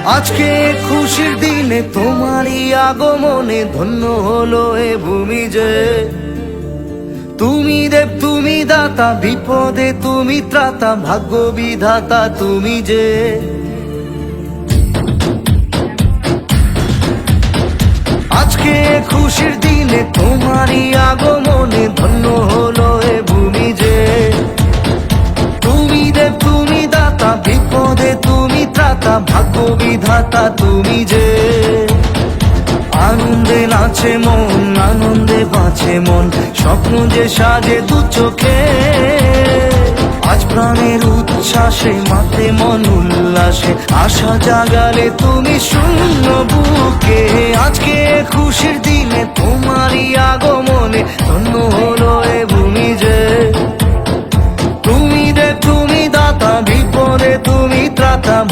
আজকে খুশির দিনে তোমারই আগমনে ধন্য হলো এ ভূমি যে। তুমি দেব তুমি দাতা, বিপদে তুমি ত্রাতা, ভাগ্য বিধাতা তুমি যে। আজকে খুশির দিনে তোমারই আগমনে ধন্য হলো এ ভূমি যে। তুমি দেব তুমি দাতা, বিপদে তুমি ত্রাতা, ভাগ্য বিধাতা তুমি যে। আনন্দে নাচে মন, আনন্দে বাঁচে মন, স্বপ্ন যে সাজে দু চোখে। আজ প্রাণের উচ্ছ্বাসে মাতে মন উল্লাসে, আশা জাগালে তুমি শূন্য বুকে। আজকে খুশির দিনে তোমারই আগমনে ধন্য হলো এ ভূমি যে। তুমি দেব তুমি দাতা, বিপদে তুমি ত্রাতা,